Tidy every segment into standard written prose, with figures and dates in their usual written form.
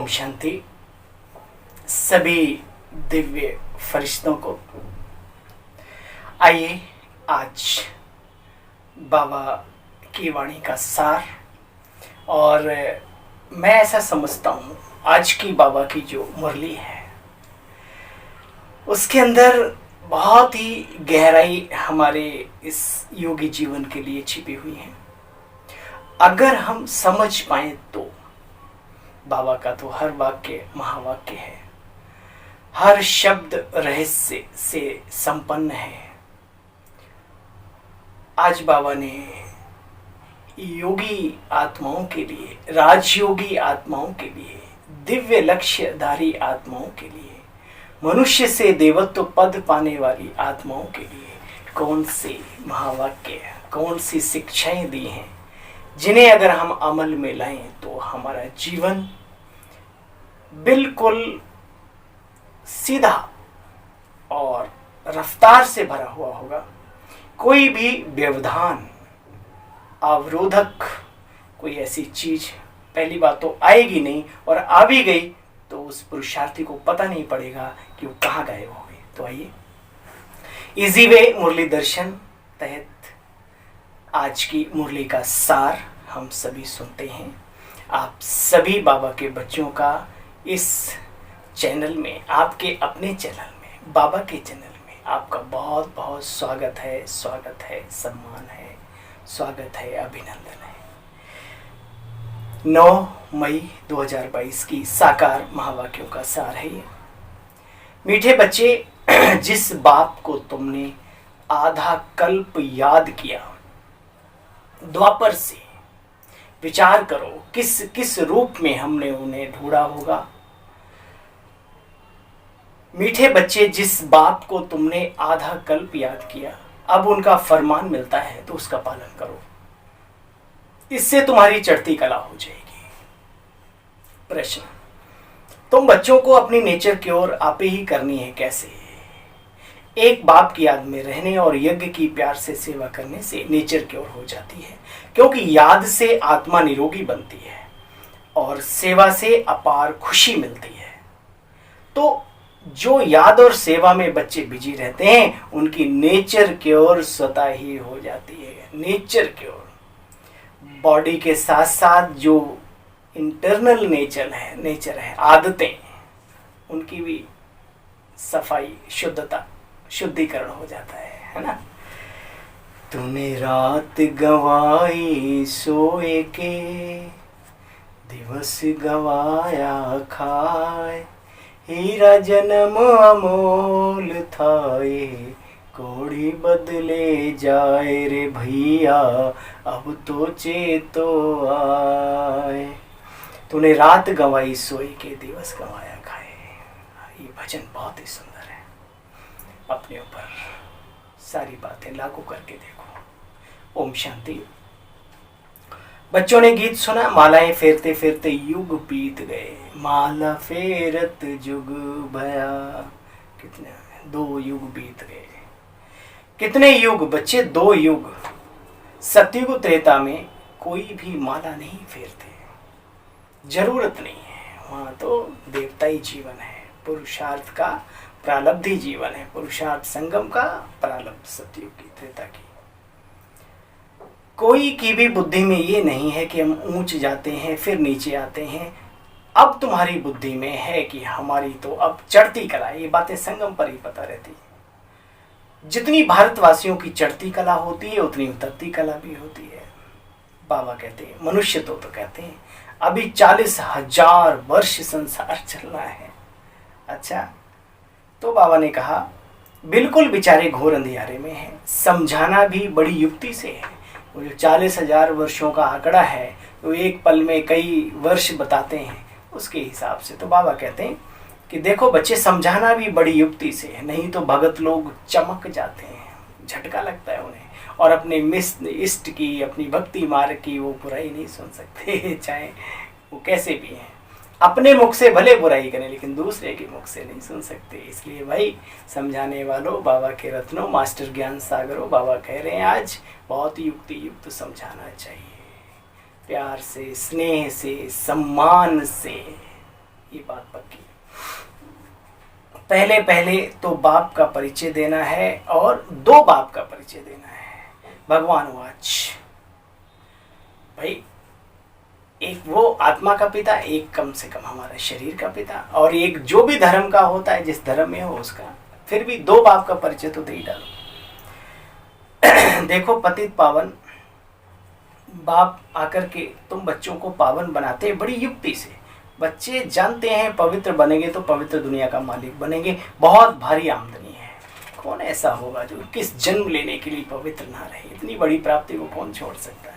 ओम शांति। सभी दिव्य फरिश्तों को आइए आज बाबा की वाणी का सार। और मैं ऐसा समझता हूँ आज की बाबा की जो मुरली है उसके अंदर बहुत ही गहराई हमारे इस योगी जीवन के लिए छिपी हुई है। अगर हम समझ पाए तो बाबा का तो हर वाक्य महावाक्य है, हर शब्द रहस्य से संपन्न है। आज बाबा ने योगी आत्माओं के लिए, राजयोगी आत्माओं के लिए, दिव्य लक्ष्यधारी आत्माओं के लिए, मनुष्य से देवत्व पद पाने वाली आत्माओं के लिए कौन से महावाक्य, कौन सी शिक्षाएं दी हैं जिन्हें अगर हम अमल में लाएं तो हमारा जीवन बिल्कुल सीधा और रफ्तार से भरा हुआ होगा। कोई भी व्यवधान, अवरोधक, कोई ऐसी चीज पहली बात तो आएगी नहीं, और आ भी गई तो उस पुरुषार्थी को पता नहीं पड़ेगा कि वो कहाँ गायब हो गए। तो आइए इजी वे मुरली दर्शन तहत आज की मुरली का सार हम सभी सुनते हैं। आप सभी बाबा के बच्चों का इस चैनल में, आपके अपने चैनल में, बाबा के चैनल में आपका बहुत बहुत स्वागत है, सम्मान है, स्वागत है, अभिनंदन है। 9 मई 2022 की साकार महावाक्यों का सार है ये। मीठे बच्चे, जिस बाप को तुमने आधा कल्प याद किया, द्वापर से विचार करो किस किस रूप में हमने उन्हें ढूंढा होगा। मीठे बच्चे, जिस बाप को तुमने आधा कल्प याद किया, अब उनका फरमान मिलता है तो उसका पालन करो, इससे तुम्हारी चढ़ती कला हो जाएगी। प्रश्न, तुम बच्चों को अपनी नेचर की ओर आपे ही करनी है कैसे? एक बाप की याद में रहने और यज्ञ की प्यार से सेवा करने से नेचर की ओर हो जाती है, क्योंकि याद से आत्मा निरोगी बनती है और सेवा से अपार खुशी मिलती है। तो जो याद और सेवा में बच्चे बिजी रहते हैं उनकी नेचर की ओर स्वतः ही हो जाती है। नेचर की ओर, बॉडी के साथ साथ जो इंटरनल नेचर है, आदतें, उनकी भी सफाई, शुद्धता, शुद्धिकरण हो जाता है ना। तूने रात गवाई सोए के, दिवस गवाया खाए, हीरा जन्म अमोल थाए, कोड़ी बदले जाए रे भैया, अब तो चेतो आए। तूने रात गवाई सोए के, दिवस गवाया खाए। ये भजन बहुत ही सुंदर है। अपने ऊपर सारी बातें लागू करके देखो। ओम शांति। बच्चों ने गीत सुना, मालाएं फेरते फेरते युग बीत गए, माला फेरत जुग भया। कितने 2 युग बीत गए। कितने युग बच्चे? 2 युग। सतयुग त्रेता में कोई भी माला नहीं फेरते, जरूरत नहीं है। वहां तो देवताई जीवन है, पुरुषार्थ का प्रारब्धी जीवन है, पुरुषार्थ संगम का प्रारब्ध सतयुग की, त्रेता की। कोई की भी बुद्धि में ये नहीं है कि हम ऊंच जाते हैं फिर नीचे आते हैं। अब तुम्हारी बुद्धि में है कि हमारी तो अब चढ़ती कला है। ये बातें संगम पर ही पता रहती है। जितनी भारतवासियों की चढ़ती कला होती है उतनी उतरती कला भी होती है। बाबा कहते हैं, मनुष्य तो कहते हैं अभी 40,000 वर्ष संसार चलना है। अच्छा, तो बाबा ने कहा बिल्कुल बेचारे घोर अंधियारे में हैं, समझाना भी बड़ी युक्ति से है। वो जो 40,000 वर्षों का आंकड़ा है तो एक पल में कई वर्ष बताते हैं, उसके हिसाब से तो बाबा कहते हैं कि देखो बच्चे, समझाना भी बड़ी युक्ति से है, नहीं तो भगत लोग चमक जाते हैं, झटका लगता है उन्हें, और अपने इष्ट की, अपनी भक्ति मार्ग की वो बुराई नहीं सुन सकते, चाहे वो कैसे भी हैं। अपने मुख से भले बुराई करें लेकिन दूसरे के मुख से नहीं सुन सकते। इसलिए भाई, समझाने वालों, बाबा के रत्नों, मास्टर ज्ञान सागरों, बाबा कह रहे हैं आज बहुत युक्ति युक्त समझाना चाहिए, प्यार से, स्नेह से, सम्मान से, ये बात पक्की। पहले पहले तो बाप का परिचय देना है और दो बाप का परिचय देना है। भगवान वाच भाई, एक वो आत्मा का पिता, एक कम से कम हमारे शरीर का पिता, और एक जो भी धर्म का होता है, जिस धर्म में हो उसका। फिर भी दो बाप का परिचय तो दे ही डालो। देखो पतित पावन बाप आकर के तुम बच्चों को पावन बनाते हैं बड़ी युक्ति से। बच्चे जानते हैं पवित्र बनेंगे तो पवित्र दुनिया का मालिक बनेंगे, बहुत भारी आमदनी है। कौन ऐसा होगा जो किस जन्म लेने के लिए पवित्र ना रहे? इतनी बड़ी प्राप्ति को कौन छोड़ सकता है?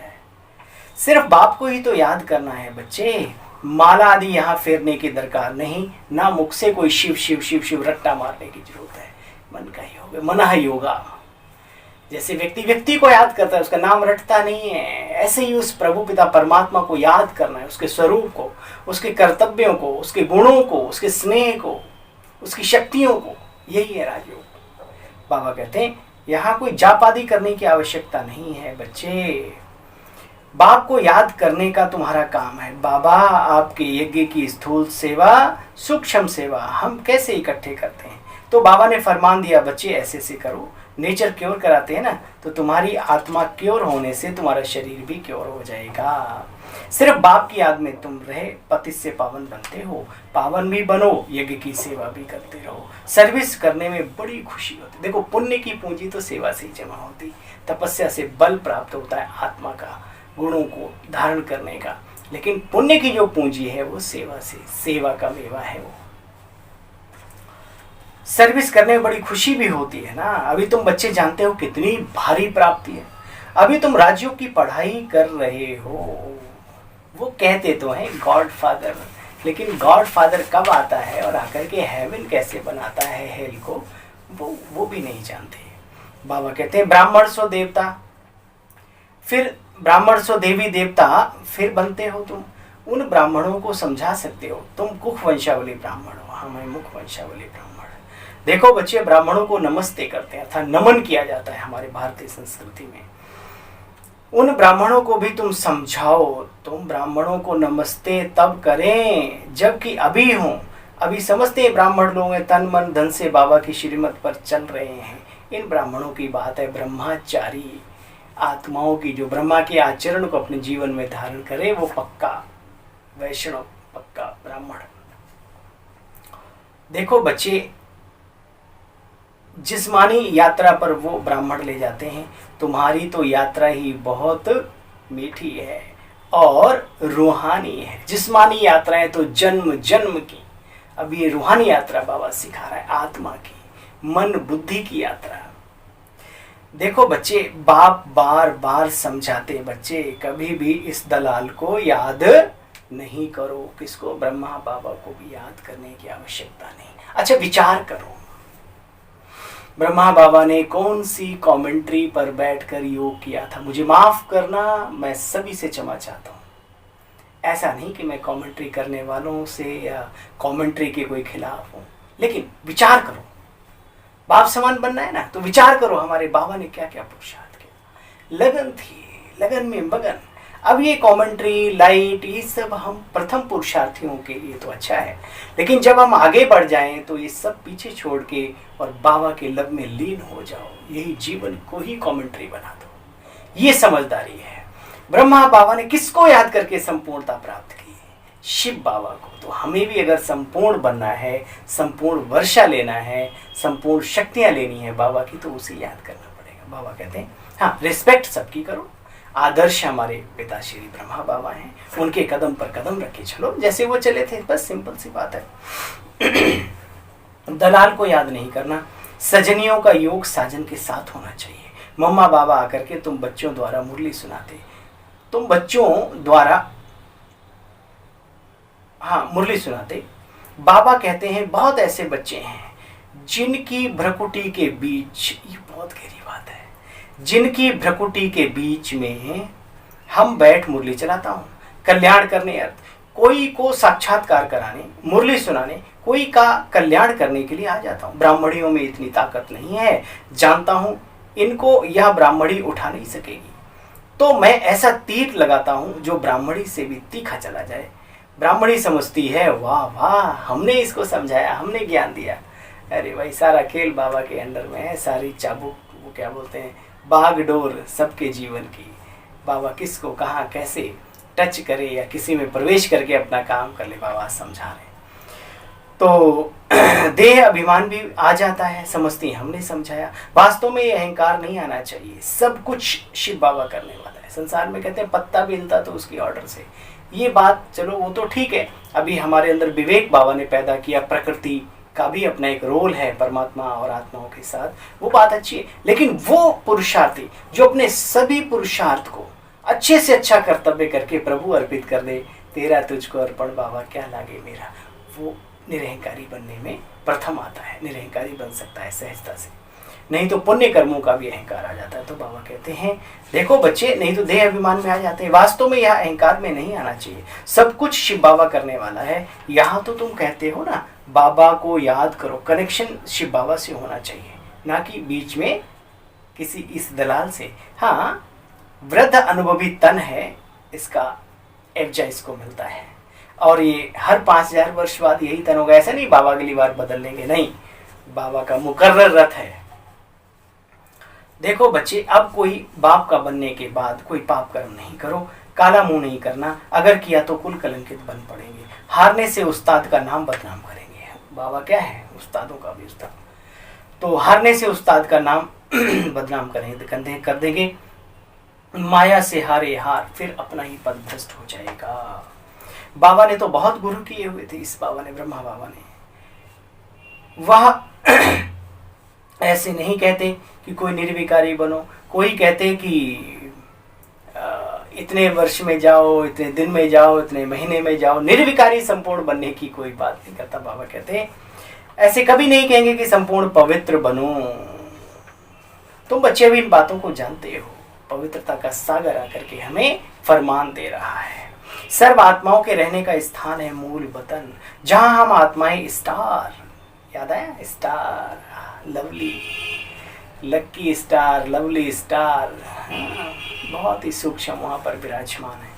सिर्फ बाप को ही तो याद करना है बच्चे। माला आदि यहाँ फेरने की दरकार नहीं, ना मुख से कोई शिव शिव शिव शिव रट्टा मारने की जरूरत है। मन का योग, मना योगा। जैसे व्यक्ति व्यक्ति को याद करता है, उसका नाम रटता नहीं है, ऐसे ही उस प्रभु पिता परमात्मा को याद करना है, उसके स्वरूप को, उसके कर्तव्यों को, उसके गुणों को, उसके स्नेह को, उसकी शक्तियों को। यही है राजयोग। बाबा कहते हैं यहाँ कोई जापादी करने की आवश्यकता नहीं है बच्चे। बाप को याद करने का तुम्हारा काम है। बाबा आपके यज्ञ की स्थूल सेवा, सूक्ष्म सेवा हम कैसे इकट्ठे करते हैं? तो बाबा ने फरमान दिया बच्चे ऐसे ऐसे करो। नेचर क्योर कराते हैं ना, तो तुम्हारी आत्मा क्योर होने से तुम्हारा शरीर भी क्योर हो जाएगा। सिर्फ बाप की याद में तुम रहे, पति से पावन बनते हो। पावन भी बनो, यज्ञ की सेवा भी करते रहो। सर्विस करने में बड़ी खुशी होती। देखो पुण्य की पूंजी तो सेवा से ही जमा होती। तपस्या से बल प्राप्त होता है आत्मा का, गुणों को धारण करने का। लेकिन पुण्य की जो पूंजी है वो सेवा से, सेवा का मेवा है वो। सर्विस करने में बड़ी खुशी भी होती है ना। अभी तुम बच्चे जानते हो कितनी भारी प्राप्ति है। अभी तुम राज्यों की पढ़ाई कर रहे हो। वो कहते तो हैं गॉड फादर, लेकिन गॉड फादर कब आता है और आकर के हेवन कैसे बनाता है हेल को, वो भी नहीं जानते। बाबा कहते हैं ब्राह्मण सो देवता, फिर ब्राह्मण सो देवी देवता फिर बनते हो तुम। उन ब्राह्मणों को समझा सकते हो। तुम कुख वंशावली ब्राह्मण हो, हम मुख वंशावली ब्राह्मण। देखो बच्चे, ब्राह्मणों को नमस्ते करते हैं, अर्थात नमन किया जाता है हमारे भारतीय संस्कृति में। उन ब्राह्मणों को भी तुम समझाओ। तुम ब्राह्मणों को नमस्ते तब करें जबकि अभी हो। अभी समझते हैं ब्राह्मण लोग हैं, तन मन धन से बाबा की श्रीमत पर चल रहे हैं। इन ब्राह्मणों की बात है ब्रह्मचारी आत्माओं की, जो ब्रह्मा के आचरण को अपने जीवन में धारण करे, वो पक्का वैष्णव, पक्का ब्राह्मण। देखो बच्चे, जिस्मानी यात्रा पर वो ब्राह्मण ले जाते हैं। तुम्हारी तो यात्रा ही बहुत मीठी है और रूहानी है। जिस्मानी यात्राएं तो जन्म जन्म की, अब ये रूहानी यात्रा बाबा सिखा रहा है, आत्मा की, मन बुद्धि की यात्रा। देखो बच्चे, बाप बार बार समझाते बच्चे कभी भी इस दलाल को याद नहीं करो। किसको? ब्रह्मा बाबा को भी याद करने की आवश्यकता नहीं। अच्छा विचार करो, ब्रह्मा बाबा ने कौन सी कमेंट्री पर बैठकर योग किया था? मुझे माफ करना, मैं सभी से क्षमा चाहता हूँ। ऐसा नहीं कि मैं कमेंट्री करने वालों से या कमेंट्री के कोई खिलाफ हूँ, लेकिन विचार करो। बाप समान बनना है ना, तो विचार करो हमारे बाबा ने क्या क्या पुरुषार्थ किया। लगन थी, लगन में मगन। अब ये कमेंट्री लाइट ये सब हम प्रथम पुरुषार्थियों के लिए तो अच्छा है, लेकिन जब हम आगे बढ़ जाएं तो ये सब पीछे छोड़ के और बाबा के लब में लीन हो जाओ। यही जीवन को ही कमेंट्री बना दो। ये समझदारी है। ब्रह्मा बाबा ने किसको याद करके संपूर्णता प्राप्त की? शिव बाबा को। तो हमें भी अगर संपूर्ण बनना है, संपूर्ण वर्षा लेना है, संपूर्ण शक्तियां लेनी है बाबा की, तो उसे याद करना पड़ेगा। बाबा कहते हैं हाँ, रिस्पेक्ट सबकी करो। आदर्श हमारे पिता श्री ब्रह्मा बाबा हैं, उनके कदम पर कदम रख के चलो जैसे वो चले थे। बस सिंपल सी बात है। दलाल को याद नहीं करना। सजनियों का योग साजन के साथ होना चाहिए। मम्मा बाबा आकर के तुम बच्चों द्वारा मुरली सुनाते, तुम बच्चों द्वारा मुरली सुनाते। बाबा कहते हैं बहुत ऐसे बच्चे हैं जिनकी भ्रकुटी के बीच, ये बहुत गहरी बात है, जिनकी भ्रकुटी के बीच में हम बैठ मुरली चलाता हूँ कल्याण करने अर्थ। कोई को साक्षात्कार कराने, मुरली सुनाने, कोई का कल्याण करने के लिए आ जाता हूँ। ब्राह्मणियों में इतनी ताकत नहीं है, जानता हूँ इनको यह ब्राह्मणी उठा नहीं सकेगी, तो मैं ऐसा तीर लगाता हूँ जो ब्राह्मणी से भी तीखा चला जाए। ब्राह्मणी समझती है, वाह वाह, हमने इसको समझाया, हमने ज्ञान दिया। अरे भाई, सारा खेल बाबा के अंडर में है, सारी चाबुक, वो क्या बोलते हैं, बागडोर सबके जीवन की। बाबा किसको कहाँ कैसे टच करे या किसी में प्रवेश करके अपना काम कर ले, बाबा समझा रहे। तो देह अभिमान भी आ जाता है, समझती हमने समझाया। वास्तव में ये अहंकार नहीं आना चाहिए, सब कुछ शिव बाबा करने वाला है। संसार में कहते हैं पत्ता भी हिलता तो उसकी ऑर्डर से, ये बात चलो वो तो ठीक है। अभी हमारे अंदर विवेक बाबा ने पैदा किया, प्रकृति का भी अपना एक रोल है परमात्मा और आत्माओं के साथ, वो बात अच्छी है। लेकिन वो पुरुषार्थी जो अपने सभी पुरुषार्थ को अच्छे से अच्छा कर्तव्य करके प्रभु अर्पित कर दे, तेरा तुझको अर्पण बाबा क्या लागे मेरा, वो निरहंकारी बनने में प्रथम आता है। निरहंकारी बन सकता है सहजता से, नहीं तो पुण्य कर्मों का भी अहंकार आ जाता है। तो बाबा कहते हैं देखो बच्चे, नहीं तो देह अभिमान में आ जाते हैं। वास्तव में यह अहंकार में नहीं आना चाहिए, सब कुछ शिव बाबा करने वाला है। यहाँ तो तुम कहते हो ना, बाबा को याद करो, कनेक्शन शिव बाबा से होना चाहिए, ना कि बीच में किसी इस दलाल से। हाँ, वृद्ध अनुभवी तन है, इसका एवजा इसको मिलता है, और ये हर 5000 वर्ष बाद यही तन होगा, ऐसा नहीं बाबा अगली बार बदल लेंगे, नहीं, बाबा का मुकर्रर रथ है। देखो बच्चे, अब कोई बाप का बनने के बाद कोई पाप कर्म नहीं करो, काला मुंह नहीं करना, अगर किया तो कुल कलंकित बन पड़ेंगे। हारने से उस्ताद का नाम बदनाम करेंगे। बाबा क्या है, उस्तादों का भी उस्ताद, तो हारने से उस्ताद का नाम बदनाम करेंगे, कर देंगे। माया से हारे हार, फिर अपना ही पद भ्रष्ट हो जाएगा। बाबा ने तो बहुत गुरु किए हुए थे, इस बाबा ने, ब्रह्मा बाबा ने। वह ऐसे नहीं कहते कि कोई निर्विकारी बनो, कोई कहते कि इतने वर्ष में जाओ, इतने दिन में जाओ, इतने महीने में जाओ, निर्विकारी संपूर्ण बनने की कोई बात नहीं करता। बाबा कहते हैं ऐसे कभी नहीं कहेंगे कि संपूर्ण पवित्र बनो। तुम बच्चे भी इन बातों को जानते हो, पवित्रता का सागर आकर के हमें फरमान दे रहा है। सर्व आत्माओं के रहने का स्थान है मूल वतन, जहां हम आत्माएं स्टार, याद आया, स्टार, लवली, लक्की स्टार, लवली स्टार, बहुत ही सूक्ष्म वहां पर विराजमान है।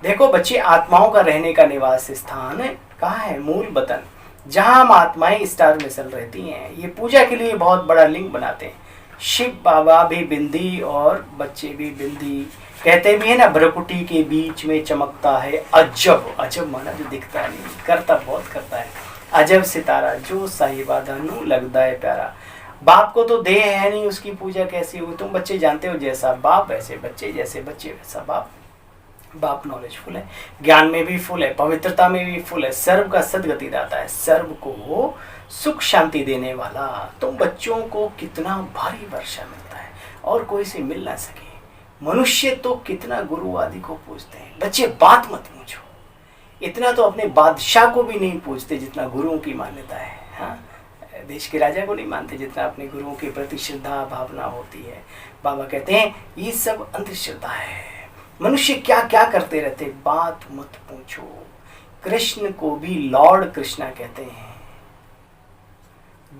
देखो बच्चे, आत्माओं का रहने का निवास स्थान कहाँ है, मूल वतन, जहां हम आत्माएं स्टार में सल रहती हैं। ये पूजा के लिए बहुत बड़ा लिंग बनाते हैं। शिव बाबा भी बिंदी और बच्चे भी बिंदी, कहते भी है ना, भ्रकुटी के बीच में चमकता है अजब, अजब माना जो दिखता नहीं, करता बहुत करता है, अजब सितारा जो साहिबा धनु लगता है प्यारा। बाप को तो देह है नहीं, उसकी पूजा कैसी हुई। तुम बच्चे जानते हो, जैसा बाप वैसे बच्चे, जैसे बच्चे वैसा बाप। बाप नॉलेजफुल है, ज्ञान में भी फुल है, पवित्रता में भी फुल है, सर्व का सदगति दाता है, सर्व को सुख शांति देने वाला। तुम बच्चों को कितना भारी वर्षा मिलता है और कोई से मिल ना सके। मनुष्य तो कितना गुरु आदि को पूजते हैं। बच्चे बात मत पूछो, इतना तो अपने बादशाह को भी नहीं पूछते जितना गुरुओं की मान्यता है। हाँ, देश के राजा को नहीं मानते जितना अपने गुरुओं के प्रति श्रद्धा भावना होती है। बाबा कहते हैं ये सब अंधश्रद्धा है। मनुष्य क्या क्या करते रहते, बात मत पूछो। कृष्ण को भी लॉर्ड कृष्णा कहते हैं,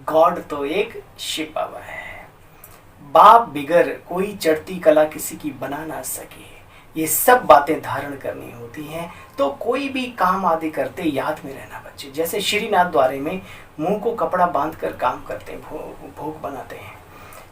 गॉड तो एक शिव बाबा है। बाप बिगर कोई चढ़ती कला किसी की बना ना सके, ये सब बातें धारण करनी होती हैं। तो कोई भी काम आदि करते याद में रहना बच्चे। जैसे श्रीनाथ द्वारे में मुंह को कपड़ा बांधकर काम करते हैं, भोग बनाते हैं।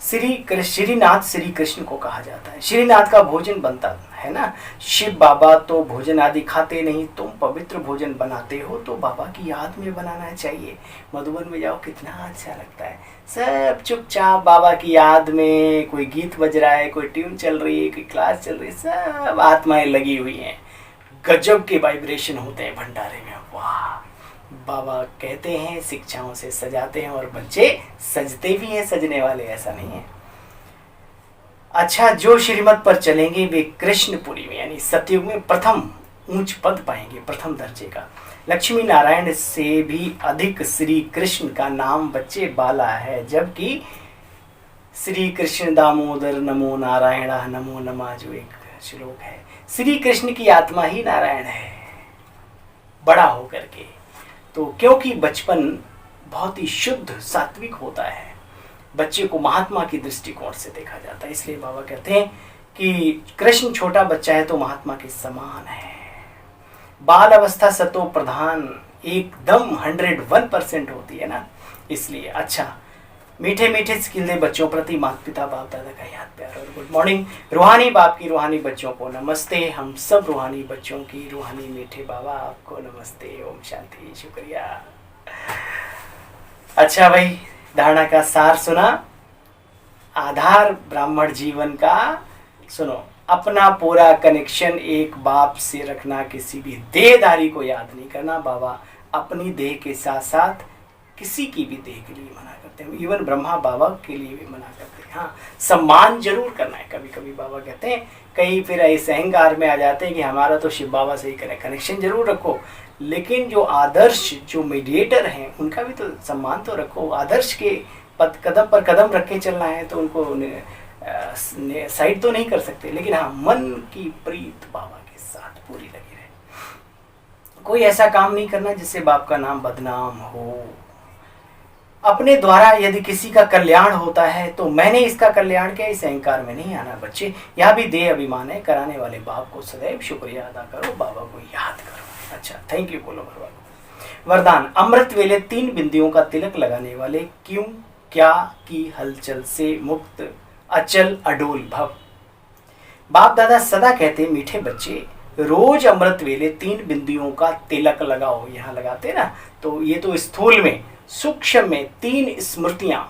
श्रीनाथ श्री कृष्ण को कहा जाता है। श्रीनाथ का भोजन बनता है ना। शिव बाबा तो भोजन आदि खाते नहीं, तुम पवित्र भोजन बनाते हो तो बाबा की याद में बनाना चाहिए। मधुबन में जाओ कितना अच्छा लगता है, सब चुपचाप बाबा की याद में, कोई गीत बज रहा है, कोई ट्यून चल रही है, कोई क्लास चल रही है, सब आत्माएं लगी हुई हैं। गजब के वाइब्रेशन होते हैं भंडारे में। वाह, बाबा कहते हैं शिक्षाओं से सजाते हैं और बच्चे सजते भी हैं, सजने वाले, ऐसा नहीं है। अच्छा, जो श्रीमत पर चलेंगे वे कृष्णपुरी में यानी सतयुग में प्रथम ऊंच पद पाएंगे, प्रथम दर्जे का। लक्ष्मी नारायण से भी अधिक श्री कृष्ण का नाम बच्चे बाला है, जबकि श्री कृष्ण दामोदर नमो नारायण नमो नमा जो एक श्लोक है, श्री कृष्ण की आत्मा ही नारायण है बड़ा होकर के। तो क्योंकि बचपन बहुत ही शुद्ध सात्विक होता है, बच्चे को महात्मा की दृष्टिकोण से देखा जाता है, इसलिए बाबा कहते हैं कि कृष्ण छोटा बच्चा है तो महात्मा के समान है। बाल अवस्था सतो प्रधान एकदम 101% होती है ना, इसलिए। अच्छा, मीठे मीठे सिकिंदे बच्चों प्रति माता पिता बाप दादा का याद प्यार और गुड मॉर्निंग। रूहानी बाप की रूहानी बच्चों को नमस्ते। हम सब रूहानी बच्चों की रूहानी मीठे बाबा आपको नमस्ते। ओम शांति, शुक्रिया। अच्छा भाई, धारणा का सार सुना, आधार ब्राह्मण जीवन का सुनो। अपना पूरा कनेक्शन एक बाप से रखना, किसी भी देहधारी को याद नहीं करना। बाबा अपनी देह के साथ साथ किसी की भी देह के लिए मना करते हैं, इवन ब्रह्मा बाबा के लिए भी मना करते हैं। हाँ, सम्मान जरूर करना है। कभी कभी बाबा कहते हैं, कई फिर ऐसे अहंकार में आ जाते हैं कि हमारा तो शिव बाबा से ही कनेक्शन जरूर रखो, लेकिन जो आदर्श जो मीडिएटर हैं उनका भी तो सम्मान तो रखो। आदर्श के कदम पर कदम रख के चलना है तो उनको साइड तो नहीं कर सकते, लेकिन हाँ, मन की प्रीत बाबा के साथ पूरी लगी रहे। कोई ऐसा काम नहीं करना जिससे बाप का नाम बदनाम हो। अपने द्वारा यदि किसी का कल्याण होता है तो मैंने इसका कल्याण किया, इस अहंकार में नहीं आना बच्चे। यहाँ भी देह अभिमान है। कराने वाले बाप को सदैव शुक्रिया अदा करो, बाबा को याद करो। अच्छा, थैंक यू बोलो बाबा को। वरदान, अमृत वेले 3 बिंदियों का तिलक लगाने वाले क्यों क्या की हलचल से मुक्त अचल अडोल भव। बाप दादा सदा कहते, मीठे बच्चे रोज अमृत वेले 3 बिंदियों का तिलक लगाओ। यहाँ लगाते ना, तो ये तो स्थूल में, सूक्ष्म में 3 स्मृतियां।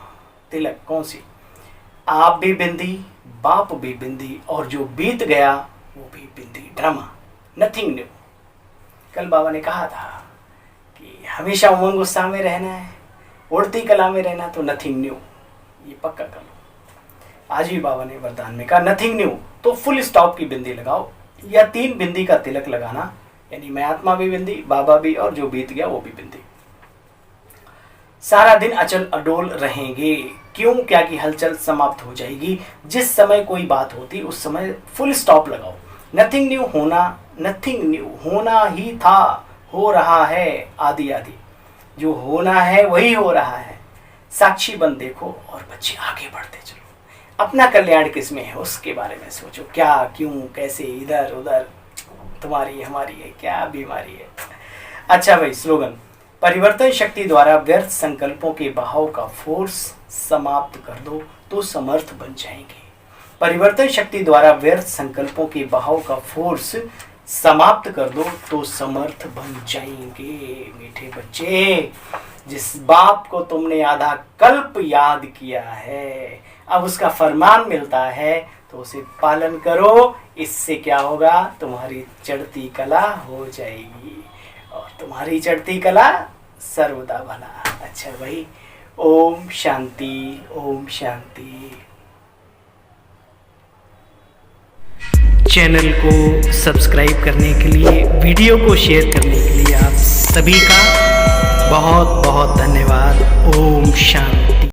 तिलक कौन सी? आप भी बिंदी, बाप भी बिंदी, और जो बीत गया वो भी बिंदी। Drama, nothing new. कल बाबा ने कहा था कि हमेशा उमंग उत्साह में रहना है, उड़ती कला में रहना, तो नथिंग न्यू, ये पक्का कर लो। आज भी बाबा ने वरदान में कहा नथिंग न्यू, तो फुल स्टॉप की बिंदी लगाओ, या 3 बिंदी का तिलक लगाना, यानी मैं आत्मा भी बिंदी, बाबा भी, और जो बीत गया वो भी बिंदी। सारा दिन अचल अडोल रहेंगे। क्यों क्या की हलचल समाप्त हो जाएगी। जिस समय कोई बात होती उस समय फुल स्टॉप लगाओ। नथिंग न्यू होना, नथिंग न्यू होना ही था, हो रहा है आदि आदि। जो होना है वही हो रहा है। साक्षी बन देखो और बच्चे आगे बढ़ते चलो। अपना कल्याण किसमें है उसके बारे में सोचो। क्या, क्यों, कैसे, इधर उधर, तुम्हारी हमारी है क्या बीमारी है। अच्छा भाई, स्लोगन, परिवर्तन शक्ति द्वारा व्यर्थ संकल्पों के बहाव का फोर्स समाप्त कर दो तो समर्थ बन जाएंगे। परिवर्तन शक्ति द्वारा व्यर्थ संकल्पों के बहाव का फोर्स समाप्त कर दो तो समर्थ बन जाएंगे। मीठे बच्चे, जिस बाप को तुमने आधा कल्प याद किया है, अब उसका फरमान मिलता है तो उसे पालन करो। इससे क्या होगा, तुम्हारी चढ़ती कला हो जाएगी, और तुम्हारी चढ़ती कला सर्वदा भला। अच्छा भाई, ओम शांति, ओम शांति। चैनल को सब्सक्राइब करने के लिए, वीडियो को शेयर करने के लिए आप सभी का बहुत बहुत धन्यवाद। ओम शांति।